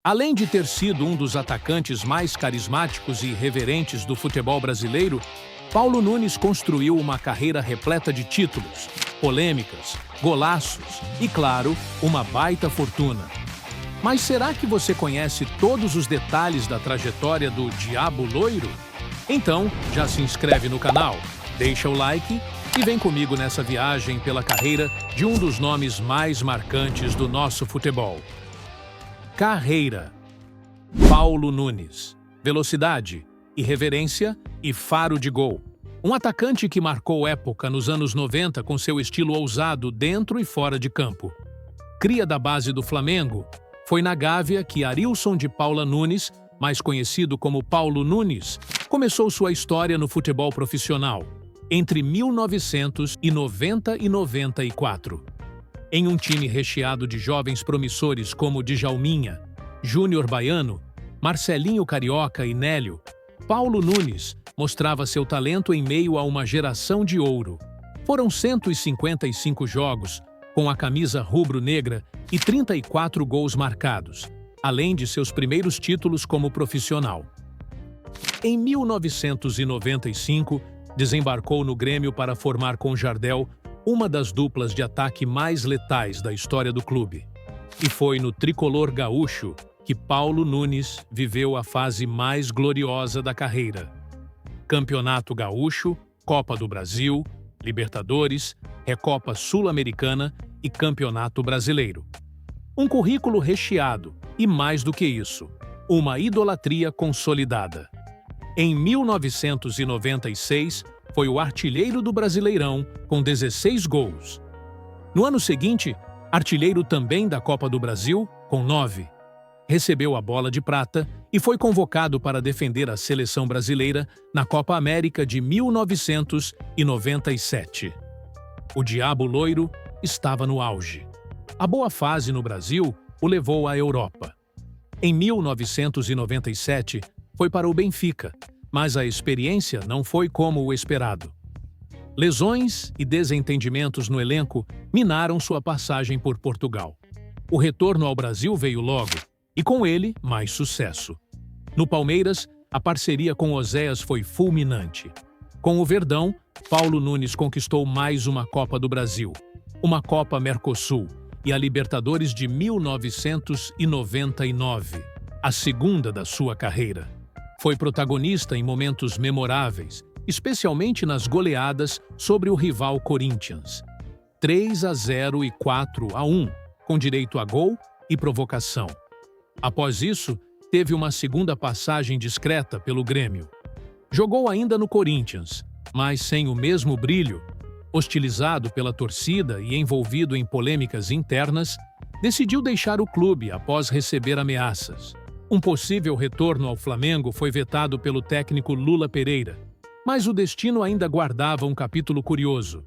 Além de ter sido um dos atacantes mais carismáticos e irreverentes do futebol brasileiro, Paulo Nunes construiu uma carreira repleta de títulos, polêmicas, golaços e, claro, uma baita fortuna. Mas será que você conhece todos os detalhes da trajetória do Diabo Loiro? Então, já se inscreve no canal, deixa o like e vem comigo nessa viagem pela carreira de um dos nomes mais marcantes do nosso futebol. Carreira. Paulo Nunes. Velocidade, irreverência e faro de gol. Um atacante que marcou época nos anos 90 com seu estilo ousado dentro e fora de campo. Cria da base do Flamengo, foi na Gávea que Arilson de Paula Nunes, mais conhecido como Paulo Nunes, começou sua história no futebol profissional, entre 1990 e 94. Em um time recheado de jovens promissores como Djalminha, Júnior Baiano, Marcelinho Carioca e Nélio, Paulo Nunes mostrava seu talento em meio a uma geração de ouro. Foram 155 jogos, com a camisa rubro-negra e 34 gols marcados, além de seus primeiros títulos como profissional. Em 1995, desembarcou no Grêmio para formar com Jardel uma das duplas de ataque mais letais da história do clube. E foi no tricolor gaúcho que Paulo Nunes viveu a fase mais gloriosa da carreira. Campeonato Gaúcho, Copa do Brasil, Libertadores, Recopa Sul-Americana e Campeonato Brasileiro. Um currículo recheado e, mais do que isso, uma idolatria consolidada. Em 1996, foi o artilheiro do Brasileirão com 16 gols. No ano seguinte, artilheiro também da Copa do Brasil com 9. Recebeu a Bola de Prata e foi convocado para defender a seleção brasileira na Copa América de 1997. O Diabo Loiro estava no auge. A boa fase no Brasil o levou à Europa. Em 1997, foi para o Benfica, mas a experiência não foi como o esperado. Lesões e desentendimentos no elenco minaram sua passagem por Portugal. O retorno ao Brasil veio logo, e com ele, mais sucesso. No Palmeiras, a parceria com Oséias foi fulminante. Com o Verdão, Paulo Nunes conquistou mais uma Copa do Brasil, uma Copa Mercosul e a Libertadores de 1999, a segunda da sua carreira. Foi protagonista em momentos memoráveis, especialmente nas goleadas sobre o rival Corinthians. 3-0 e 4-1, com direito a gol e provocação. Após isso, teve uma segunda passagem discreta pelo Grêmio. Jogou ainda no Corinthians, mas sem o mesmo brilho. Hostilizado pela torcida e envolvido em polêmicas internas, decidiu deixar o clube após receber ameaças. Um possível retorno ao Flamengo foi vetado pelo técnico Lula Pereira, mas o destino ainda guardava um capítulo curioso.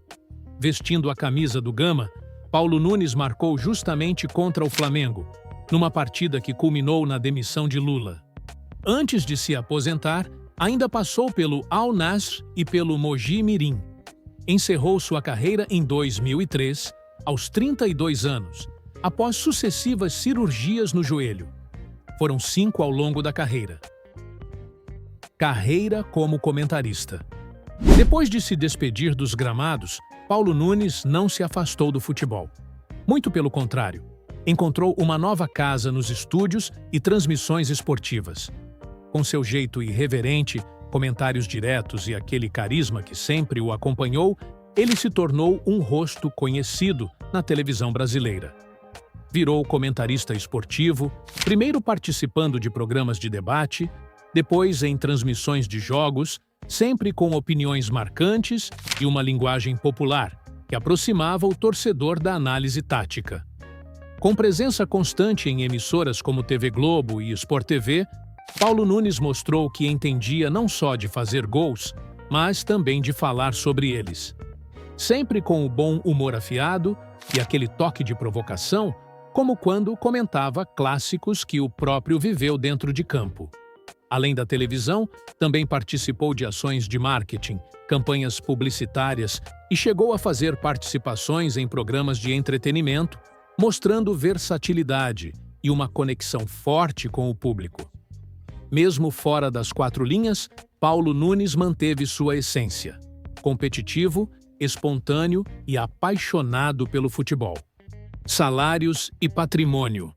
Vestindo a camisa do Gama, Paulo Nunes marcou justamente contra o Flamengo, numa partida que culminou na demissão de Lula. Antes de se aposentar, ainda passou pelo Al Nassr e pelo Mogi Mirim. Encerrou sua carreira em 2003, aos 32 anos, após sucessivas cirurgias no joelho. Foram 5 ao longo da carreira. Carreira como comentarista. Depois de se despedir dos gramados, Paulo Nunes não se afastou do futebol. Muito pelo contrário, encontrou uma nova casa nos estúdios e transmissões esportivas. Com seu jeito irreverente, comentários diretos e aquele carisma que sempre o acompanhou, ele se tornou um rosto conhecido na televisão brasileira. Virou comentarista esportivo, primeiro participando de programas de debate, depois em transmissões de jogos, sempre com opiniões marcantes e uma linguagem popular, que aproximava o torcedor da análise tática. Com presença constante em emissoras como TV Globo e Sport TV, Paulo Nunes mostrou que entendia não só de fazer gols, mas também de falar sobre eles. Sempre com o bom humor afiado e aquele toque de provocação, como quando comentava clássicos que o próprio viveu dentro de campo. Além da televisão, também participou de ações de marketing, campanhas publicitárias e chegou a fazer participações em programas de entretenimento, mostrando versatilidade e uma conexão forte com o público. Mesmo fora das quatro linhas, Paulo Nunes manteve sua essência: competitivo, espontâneo e apaixonado pelo futebol. Salários e patrimônio.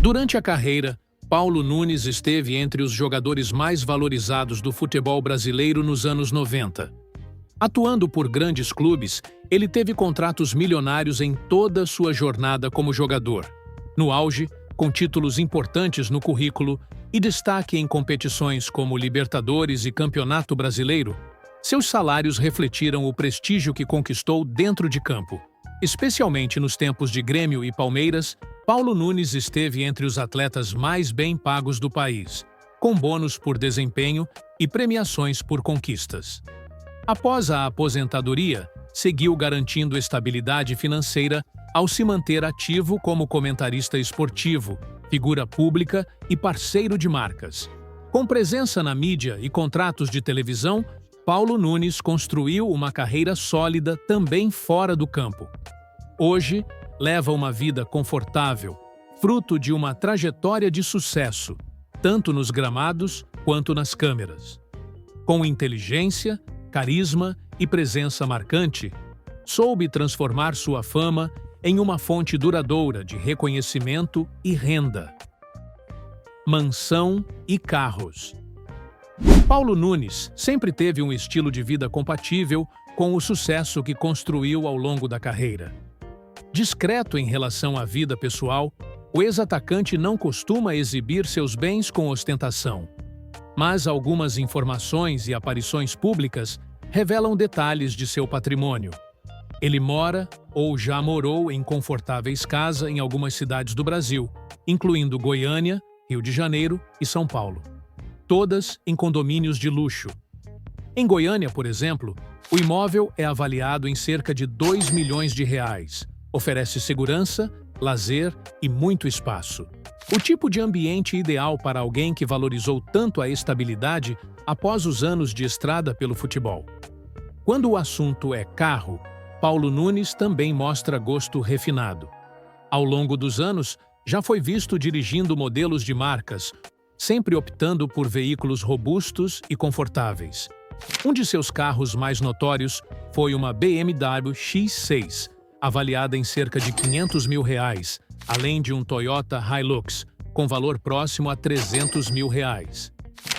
Durante a carreira, Paulo Nunes esteve entre os jogadores mais valorizados do futebol brasileiro nos anos 90. Atuando por grandes clubes, ele teve contratos milionários em toda sua jornada como jogador. No auge, com títulos importantes no currículo e destaque em competições como Libertadores e Campeonato Brasileiro, seus salários refletiram o prestígio que conquistou dentro de campo. Especialmente nos tempos de Grêmio e Palmeiras, Paulo Nunes esteve entre os atletas mais bem pagos do país, com bônus por desempenho e premiações por conquistas. Após a aposentadoria, seguiu garantindo estabilidade financeira ao se manter ativo como comentarista esportivo, figura pública e parceiro de marcas. Com presença na mídia e contratos de televisão, Paulo Nunes construiu uma carreira sólida também fora do campo. Hoje, leva uma vida confortável, fruto de uma trajetória de sucesso, tanto nos gramados quanto nas câmeras. Com inteligência, carisma e presença marcante, soube transformar sua fama em uma fonte duradoura de reconhecimento e renda. Mansão e carros. Paulo Nunes sempre teve um estilo de vida compatível com o sucesso que construiu ao longo da carreira. Discreto em relação à vida pessoal, o ex-atacante não costuma exibir seus bens com ostentação. Mas algumas informações e aparições públicas revelam detalhes de seu patrimônio. Ele mora ou já morou em confortáveis casas em algumas cidades do Brasil, incluindo Goiânia, Rio de Janeiro e São Paulo. Todas em condomínios de luxo. Em Goiânia, por exemplo, o imóvel é avaliado em cerca de R$ 2 milhões. Oferece segurança, lazer e muito espaço. O tipo de ambiente ideal para alguém que valorizou tanto a estabilidade após os anos de estrada pelo futebol. Quando o assunto é carro, Paulo Nunes também mostra gosto refinado. Ao longo dos anos, já foi visto dirigindo modelos de marcas, sempre optando por veículos robustos e confortáveis. Um de seus carros mais notórios foi uma BMW X6, avaliada em cerca de R$ 500 mil, além de um Toyota Hilux, com valor próximo a R$ 300 mil.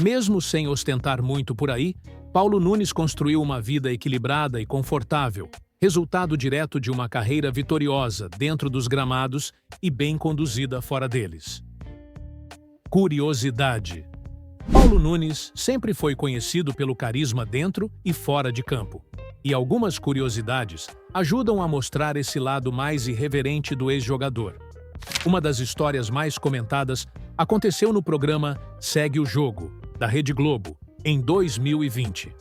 Mesmo sem ostentar muito por aí, Paulo Nunes construiu uma vida equilibrada e confortável, resultado direto de uma carreira vitoriosa dentro dos gramados e bem conduzida fora deles. Curiosidade. Paulo Nunes sempre foi conhecido pelo carisma dentro e fora de campo, e algumas curiosidades ajudam a mostrar esse lado mais irreverente do ex-jogador. Uma das histórias mais comentadas aconteceu no programa Segue o Jogo, da Rede Globo, em 2020.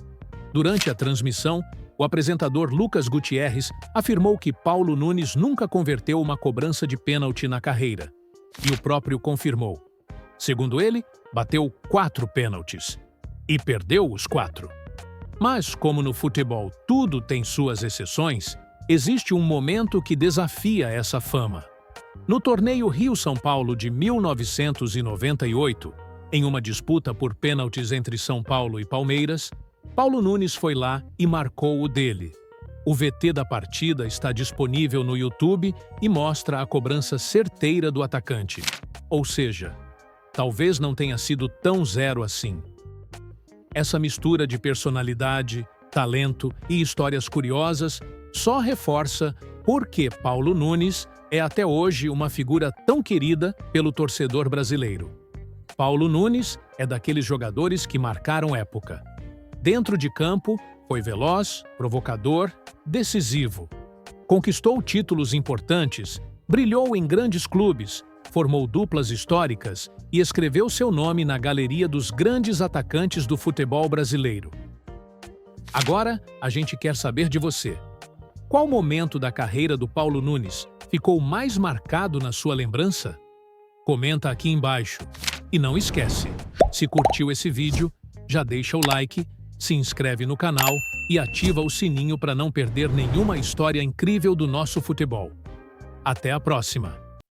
Durante a transmissão, o apresentador Lucas Gutierrez afirmou que Paulo Nunes nunca converteu uma cobrança de pênalti na carreira, e o próprio confirmou. Segundo ele, bateu 4 pênaltis e perdeu os 4. Mas, como no futebol tudo tem suas exceções, existe um momento que desafia essa fama. No torneio Rio-São Paulo de 1998, em uma disputa por pênaltis entre São Paulo e Palmeiras, Paulo Nunes foi lá e marcou o dele. O VT da partida está disponível no YouTube e mostra a cobrança certeira do atacante. Ou seja, talvez não tenha sido tão zero assim. Essa mistura de personalidade, talento e histórias curiosas só reforça por que Paulo Nunes é até hoje uma figura tão querida pelo torcedor brasileiro. Paulo Nunes é daqueles jogadores que marcaram época. Dentro de campo, foi veloz, provocador, decisivo. Conquistou títulos importantes, brilhou em grandes clubes, formou duplas históricas e escreveu seu nome na galeria dos grandes atacantes do futebol brasileiro. Agora, a gente quer saber de você. Qual momento da carreira do Paulo Nunes ficou mais marcado na sua lembrança? Comenta aqui embaixo. E não esquece, se curtiu esse vídeo, já deixa o like, se inscreve no canal e ativa o sininho para não perder nenhuma história incrível do nosso futebol. Até a próxima!